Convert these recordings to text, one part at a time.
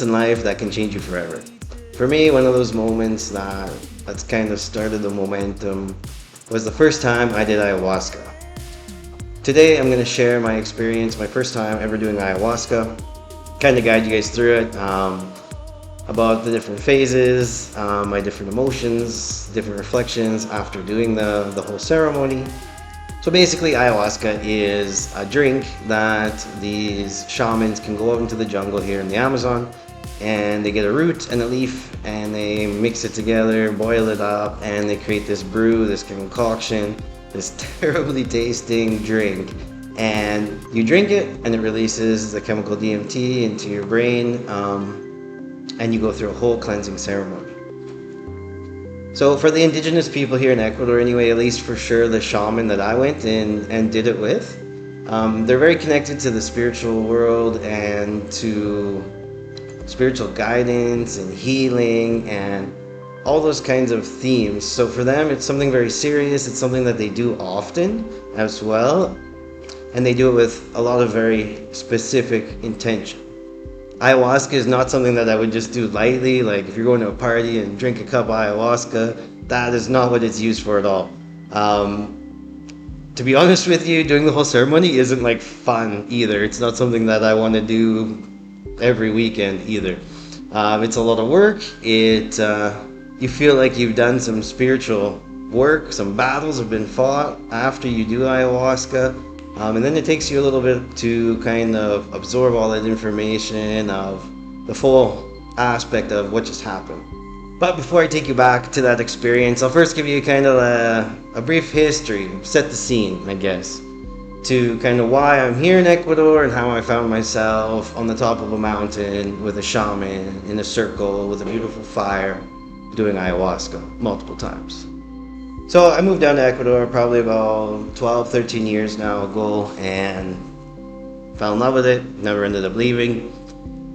in life that can change you forever. For me, one of those moments that's kind of started the momentum was the first time I did ayahuasca. Today, I'm going to share my experience, my first time ever doing ayahuasca, kind of guide you guys through it, about the different phases, my different emotions, different reflections after doing the whole ceremony. So basically, ayahuasca is a drink that these shamans can go out into the jungle here in the Amazon, and they get a root and a leaf and they mix it together, boil it up, and they create this brew, this concoction, this terribly tasting drink. And you drink it and it releases the chemical DMT into your brain, and you go through a whole cleansing ceremony. So for the indigenous people here in Ecuador anyway, at least for sure the shaman that I went in and did it with, they're very connected to the spiritual world and to spiritual guidance and healing and all those kinds of themes. So for them, it's something very serious. It's something that they do often as well. And they do it with a lot of very specific intention. Ayahuasca is not something that I would just do lightly. Like if you're going to a party and drink a cup of ayahuasca, that is not what it's used for at all. To be honest with you, doing the whole ceremony isn't like fun either. It's not something that I want to do every weekend either. It's a lot of work. You feel like you've done some spiritual work, some battles have been fought after you do ayahuasca. And then it takes you a little bit to kind of absorb all that information of the full aspect of what just happened. But before I take you back to that experience, I'll first give you kind of a brief history, set the scene, I guess, to kind of why I'm here in Ecuador and how I found myself on the top of a mountain with a shaman in a circle with a beautiful fire doing ayahuasca multiple times. So I moved down to Ecuador probably about 12, 13 years now ago and fell in love with it, never ended up leaving.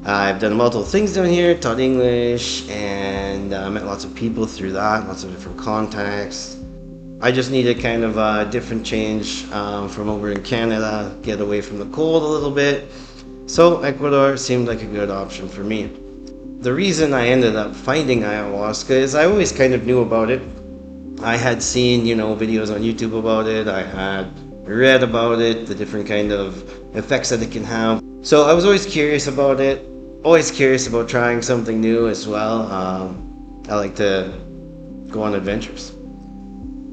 I've done multiple things down here, taught English, and met lots of people through that, lots of different contacts. I just needed kind of a different change from over in Canada, get away from the cold a little bit. So Ecuador seemed like a good option for me. The reason I ended up finding ayahuasca is I always kind of knew about it. I had seen, videos on YouTube about it. I had read about it, the different kind of effects that it can have. So I was always curious about it, always curious about trying something new as well. I like to go on adventures.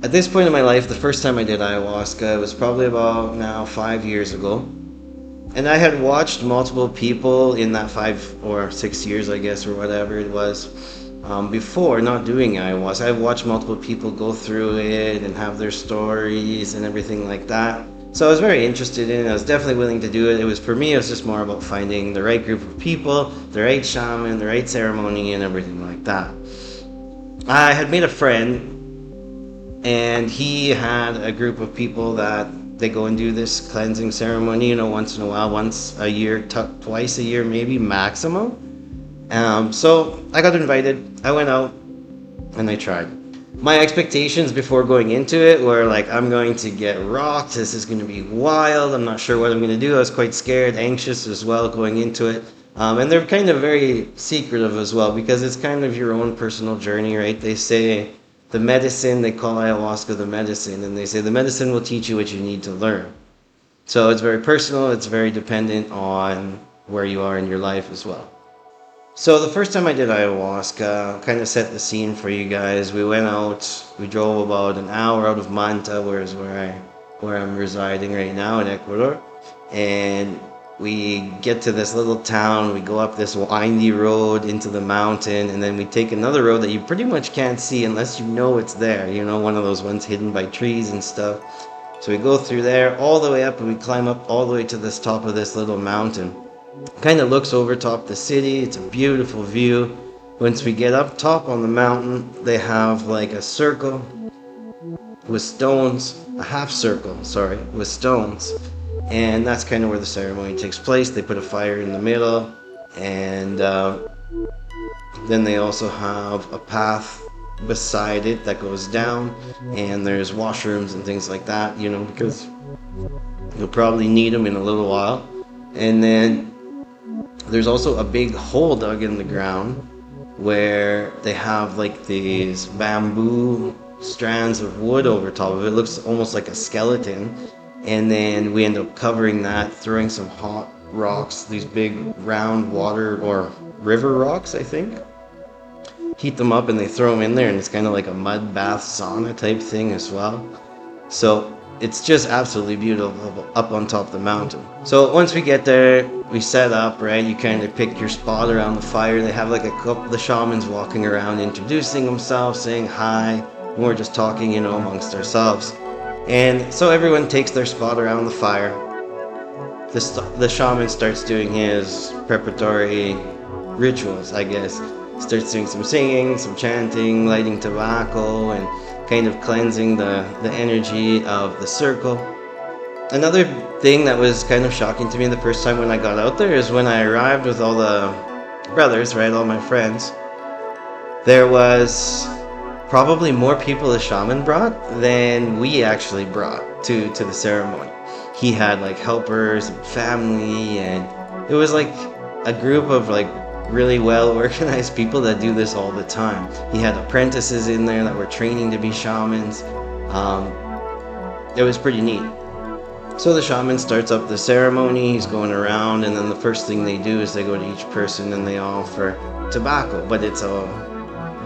At this point in my life, the first time I did ayahuasca was probably about now 5 years ago. And I had watched multiple people in that 5 or 6 years, I guess, or whatever it was, before not doing ayahuasca. I've watched multiple people go through it and have their stories and everything like that. So I was very interested in it. I was definitely willing to do it. For me, it was just more about finding the right group of people, the right shaman, the right ceremony, and everything like that. I had made a friend, and he had a group of people that they go and do this cleansing ceremony, once in a while, once a year, twice a year, maybe maximum. So I got invited, I went out, and I tried. My expectations before going into it were like, I'm going to get rocked, this is going to be wild, I'm not sure what I'm going to do. I was quite scared, anxious as well going into it. And they're kind of very secretive as well, because it's kind of your own personal journey, right? They say the medicine, they call ayahuasca the medicine, and they say the medicine will teach you what you need to learn. So it's very personal, it's very dependent on where you are in your life as well. So the first time I did ayahuasca, kind of set the scene for you guys. We went out, we drove about an hour out of Manta, where I'm residing right now in Ecuador. And we get to this little town, we go up this windy road into the mountain, and then we take another road that you pretty much can't see unless you know it's there. One of those ones hidden by trees and stuff. So we go through there all the way up, and we climb up all the way to this top of this little mountain. Kind of looks over top the city. It's a beautiful view. Once we get up top on the mountain, they have like a circle with stones, a half circle, with stones. And that's kind of where the ceremony takes place. They put a fire in the middle, and then they also have a path beside it that goes down, and there's washrooms and things like that, because you'll probably need them in a little while. And then There's also a big hole dug in the ground where they have like these bamboo strands of wood over top of it. It looks almost like a skeleton. And then we end up covering that, throwing some hot rocks, these big round water or river rocks, I think. Heat them up and they throw them in there, and it's kind of like a mud bath sauna type thing as well. So it's just absolutely beautiful up on top of the mountain. So once we get there, we set up, right? You kind of pick your spot around the fire. They have like a couple, the shamans walking around introducing themselves, saying hi. And we're just talking, amongst ourselves. And so everyone takes their spot around the fire. The shaman starts doing his preparatory rituals, I guess. Starts doing some singing, some chanting, lighting tobacco, and kind of cleansing the energy of the circle. Another thing that was kind of shocking to me the first time when I got out there is when I arrived with all the brothers, right, all my friends, there was probably more people the shaman brought than we actually brought to the ceremony. He had like helpers and family, and it was like a group of like really well organized people that do this all the time. He had apprentices in there that were training to be shamans. It was pretty neat. So the shaman starts up the ceremony, he's going around, and then the first thing they do is they go to each person and they offer tobacco, but it's a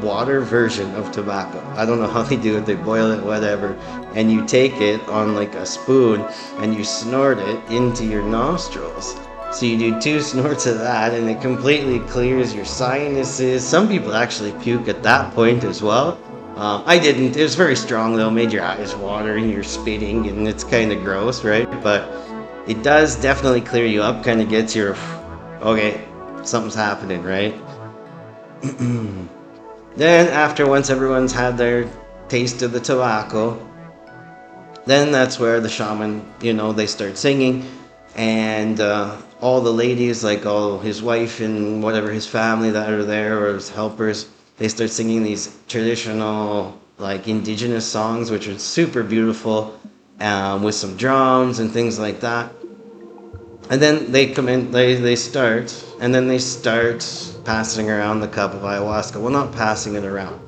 water version of tobacco. I don't know how they do it, they boil it, whatever, and you take it on like a spoon and you snort it into your nostrils. So you do 2 snorts of that and it completely clears your sinuses. Some people actually puke at that point as well. I didn't. It was very strong though, made your eyes water and you're spitting and it's kind of gross, right? But it does definitely clear you up, kind of gets your, okay, something's happening, right? Then after once everyone's had their taste of the tobacco, then that's where the shaman, they start singing, and all the ladies, like all his wife and whatever his family that are there or his helpers, they start singing these traditional like indigenous songs, which are super beautiful, with some drums and things like that. And then they come in, they start, and then they start passing around the cup of ayahuasca. Well, not passing it around.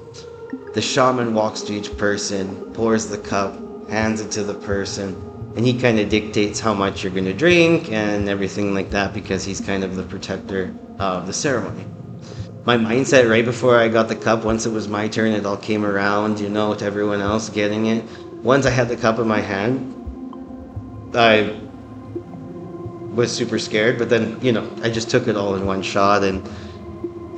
The shaman walks to each person, pours the cup, hands it to the person, and he kind of dictates how much you're going to drink and everything like that, because he's kind of the protector of the ceremony. My mindset right before I got the cup, once it was my turn, it all came around, to everyone else getting it. Once I had the cup in my hand, I was super scared, but then, I just took it all in one shot and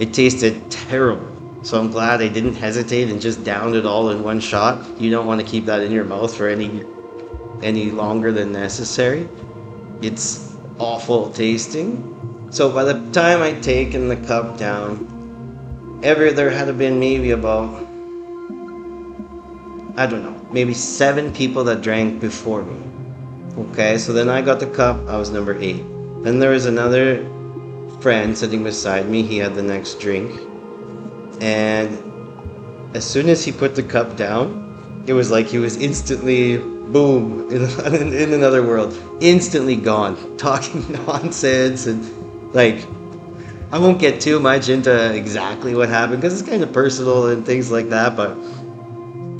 it tasted terrible. So I'm glad I didn't hesitate and just downed it all in one shot. You don't want to keep that in your mouth for any longer than necessary. It's awful tasting. So by the time I'd taken the cup down, there had been maybe about, I don't know, maybe 7 people that drank before me. Okay, so then I got the cup, I was number 8. Then there was another friend sitting beside me, he had the next drink. And as soon as he put the cup down, it was like he was instantly, boom, in another world. Instantly gone, talking nonsense, and like, I won't get too much into exactly what happened because it's kind of personal and things like that, but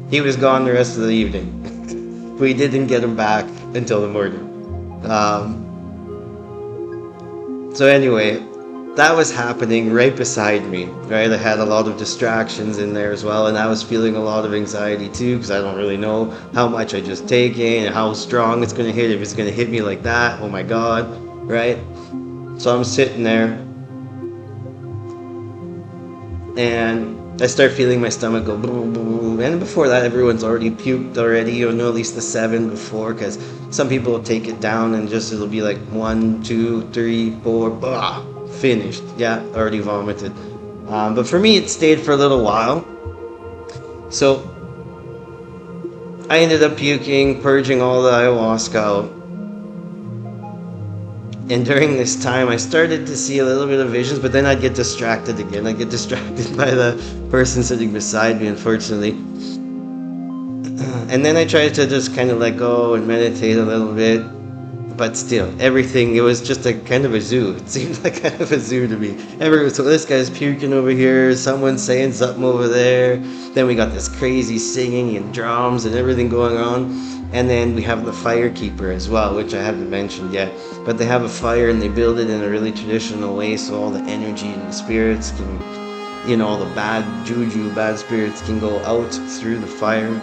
he was gone the rest of the evening. We didn't get him back until the morning. So anyway, that was happening right beside me, right? I had a lot of distractions in there as well, and I was feeling a lot of anxiety too, because I don't really know how much I just taken and how strong it's going to hit. If it's going to hit me like that, oh my God, right? So I'm sitting there, and I start feeling my stomach go boom, boom, and before that, everyone's already puked already, at least the 7 before, because some people will take it down and just it'll be like 1, 2, 3, 4, bah, finished. Yeah, already vomited. But for me, it stayed for a little while. So I ended up puking, purging all the ayahuasca out. And during this time, I started to see a little bit of visions, but then I'd get distracted again. I'd get distracted by the person sitting beside me, unfortunately. And then I tried to just kind of let go and meditate a little bit. but still, everything, it was just a kind of a zoo. It seemed like kind of a zoo to me. So this guy's puking over here, someone's saying something over there. Then we got this crazy singing and drums and everything going on. And then we have the fire keeper as well, which I haven't mentioned yet. But they have a fire and they build it in a really traditional way, so all the energy and the spirits can, all the bad juju, bad spirits can go out through the fire.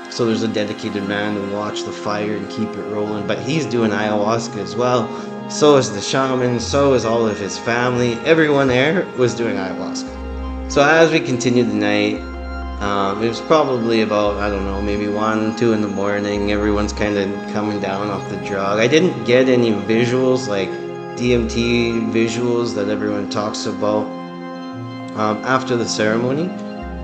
So there's a dedicated man to watch the fire and keep it rolling. But he's doing ayahuasca as well. So is the shaman. So is all of his family. Everyone there was doing ayahuasca. So as we continued the night, it was probably about, I don't know, maybe 1, 2 in the morning. Everyone's kind of coming down off the drug. I didn't get any visuals, like DMT visuals that everyone talks about. After the ceremony,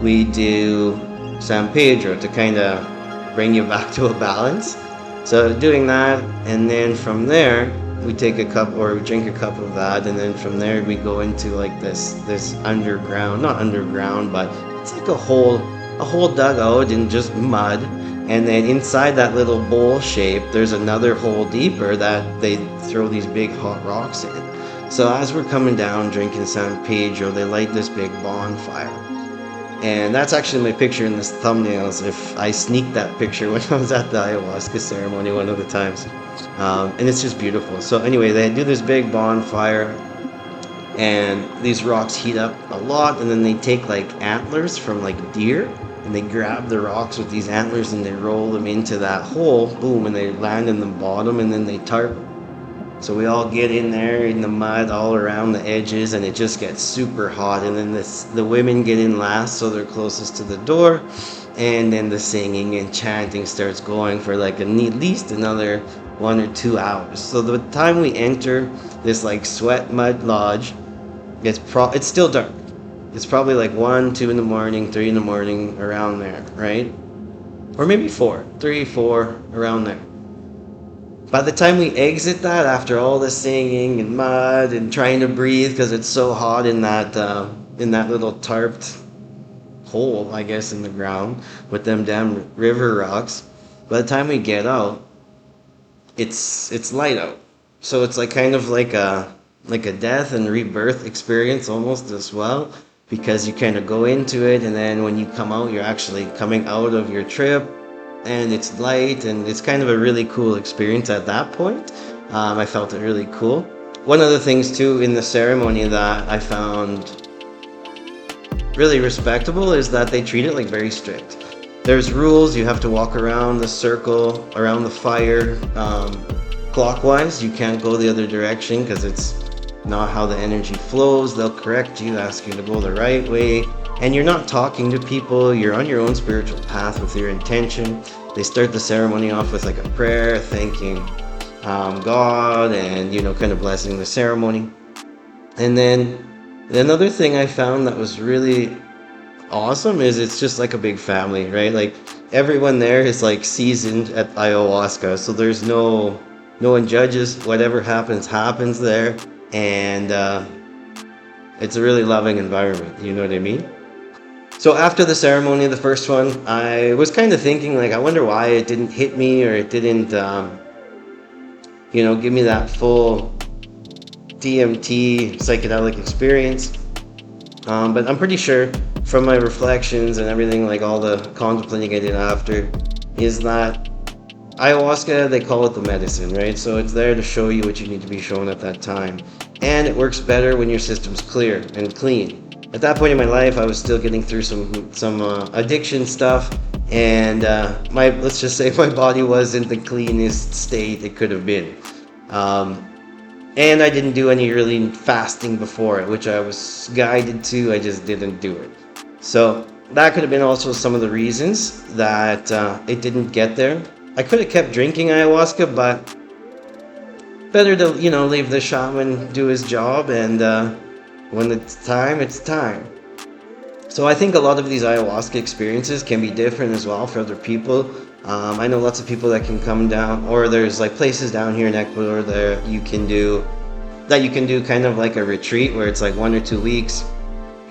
we do San Pedro to kind of bring you back to a balance. So doing that, and then from there we take a cup, or we drink a cup of that, and then from there we go into like this underground, not underground, but it's like a hole dug out in just mud, and then inside that little bowl shape there's another hole deeper that they throw these big hot rocks in. So as we're coming down drinking San Pedro, they light this big bonfire. And that's actually my picture in this thumbnails. If I sneaked that picture when I was at the ayahuasca ceremony one of the times. And it's just beautiful. So anyway, they do this big bonfire, and these rocks heat up a lot, and then they take like antlers from like deer, and they grab the rocks with these antlers and they roll them into that hole, boom, and they land in the bottom, and then they tarp. So we all get in there in the mud all around the edges, and it just gets super hot. And then the women get in last, so they're closest to the door. And then the singing and chanting starts going for like at least another 1 or 2 hours. So the time we enter this like sweat mud lodge, it's still dark. It's probably like 1, 2 in the morning, 3 in the morning, around there, right? Or maybe 4, 3, 4, around there. By the time we exit that, after all the singing and mud and trying to breathe because it's so hot in that little tarped hole, I guess, in the ground with them damn river rocks, by the time we get out, it's light out. So it's like kind of like a death and rebirth experience almost as well, because you kind of go into it, and then when you come out, you're actually coming out of your trip. And it's light, and it's kind of a really cool experience at that point. I felt it really cool. One of the things too in the ceremony that I found really respectable is that they treat it like very strict. There's rules. You have to walk around the circle, around the fire, clockwise. You can't go the other direction because it's not how the energy flows. They'll correct you, ask you to go the right way. And you're not talking to people, you're on your own spiritual path with your intention. They start the ceremony off with like a prayer, thanking God, and kind of blessing the ceremony. And then another thing I found that was really awesome is it's just like a big family, right? Like everyone there is like seasoned at ayahuasca, so there's no one judges. Whatever happens there, and it's a really loving environment, you know what I mean? So after the ceremony, the first one, I was kind of thinking, like, I wonder why it didn't hit me, or it didn't, give me that full DMT psychedelic experience. But I'm pretty sure from my reflections and everything, like all the contemplating I did after, is that ayahuasca, they call it the medicine, right? So it's there to show you what you need to be shown at that time. And it works better when your system's clear and clean. At that point in my life, I was still getting through some addiction stuff, and let's just say my body wasn't the cleanest state it could have been. And I didn't do any really fasting before it, which I was guided to. I just didn't do it. So that could have been also some of the reasons that it didn't get there. I could have kept drinking ayahuasca, but better to leave the shaman do his job, and when it's time, it's time. So I think a lot of these ayahuasca experiences can be different as well for other people. I know lots of people that can come down, or there's like places down here in Ecuador that you can do kind of like a retreat where it's like 1 or 2 weeks.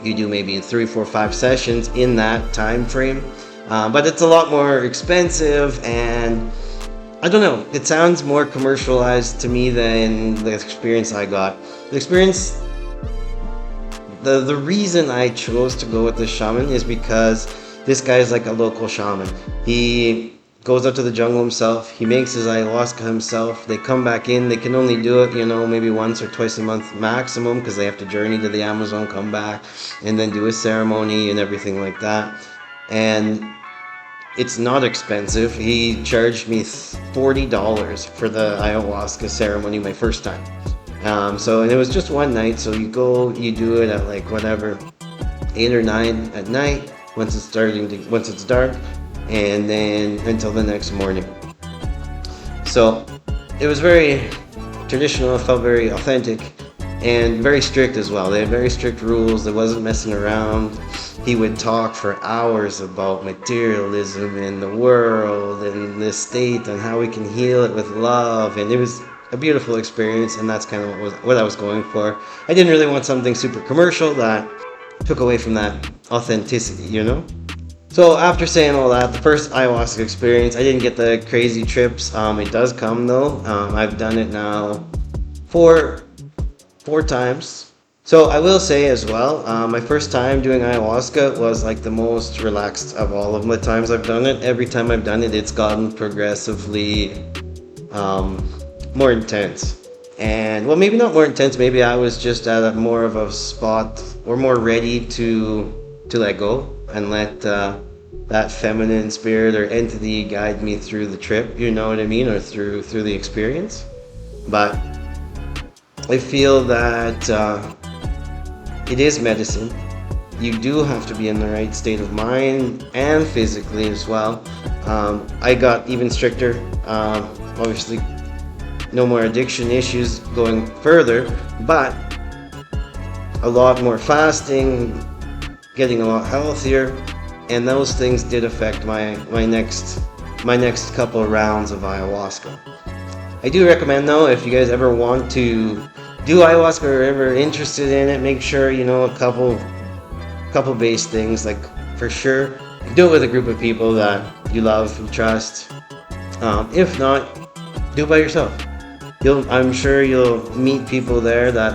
You do maybe 3, 4, 5 sessions in that time frame. But it's a lot more expensive, and I don't know. It sounds more commercialized to me than the experience I got. The experience, the reason I chose to go with the shaman is because this guy is like a local shaman. He goes out to the jungle himself. He makes his ayahuasca himself. They come back in. They can only do it, maybe once or twice a month maximum, because they have to journey to the Amazon, come back, and then do a ceremony and everything like that. And it's not expensive. He charged me $40 for the ayahuasca ceremony my first time. And it was just one night. So you go, you do it at like whatever, 8 or 9 at night once it's dark, and then until the next morning. So it was very traditional. It felt very authentic and very strict as well. They had very strict rules. There wasn't messing around. He would talk for hours about materialism and the world and the state and how we can heal it with love. And it was a beautiful experience, and that's kind of what I was going for. I didn't really want something super commercial that took away from that authenticity. So after saying all that, the first ayahuasca experience, I didn't get the crazy trips. It does come though. I've done it now four times. So I will say as well, my first time doing ayahuasca was like the most relaxed of all of the times I've done it. Every time I've done it, it's gotten progressively more intense. And well, maybe not more intense. Maybe I was just at a more of a spot or more ready to let go and let that feminine spirit or entity guide me through the trip. You know what I mean, or through the experience. But I feel that it is medicine. You do have to be in the right state of mind and physically as well. I got even stricter. Obviously, no more addiction issues going further, but a lot more fasting, getting a lot healthier, and those things did affect my next couple of rounds of ayahuasca. I do recommend though, if you guys ever want to do ayahuasca or ever interested in it, make sure a couple base things. Like, for sure, do it with a group of people that you love, you trust. If not, do it by yourself. I'm sure you'll meet people there that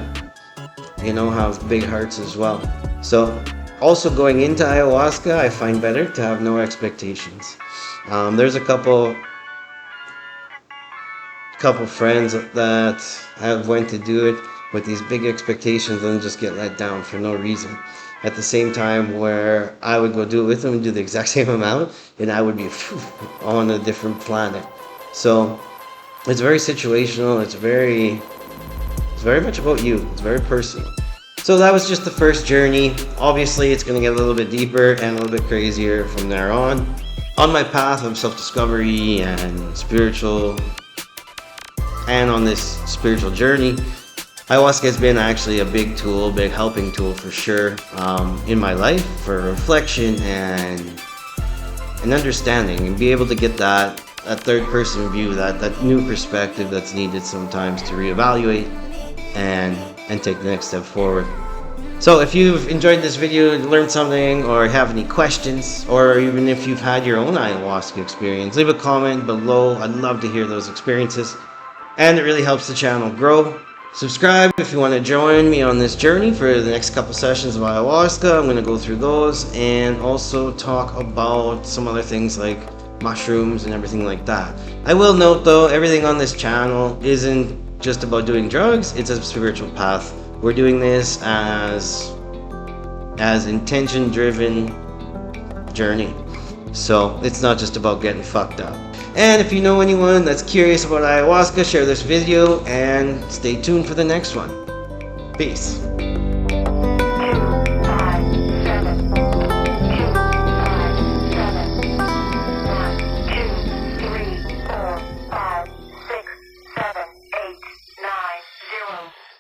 have big hearts as well. So also going into ayahuasca, I find better to have no expectations. There's a couple friends that have went to do it with these big expectations and just get let down for no reason. At the same time, where I would go do it with them and do the exact same amount, and I would be on a different planet. So it's very situational. It's very much about you. It's very personal. So that was just the first journey. Obviously, it's going to get a little bit deeper and a little bit crazier from there on. On my path of self-discovery and on this spiritual journey, ayahuasca has been actually a big tool, big helping tool for sure, in my life, for reflection and understanding, and be able to get that third person view, that new perspective that's needed sometimes to reevaluate and take the next step forward. So if you've enjoyed this video, learned something, or have any questions, or even if you've had your own ayahuasca experience, leave a comment below. I'd love to hear those experiences, and it really helps the channel grow. Subscribe if you want to join me on this journey for the next couple sessions of ayahuasca. I'm going to go through those and also talk about some other things like mushrooms and everything like that. I will note though, everything on this channel isn't just about doing drugs. It's a spiritual path. We're doing this as intention-driven journey. So it's not just about getting fucked up. And if you know anyone that's curious about ayahuasca, share this video and stay tuned for the next one. Peace.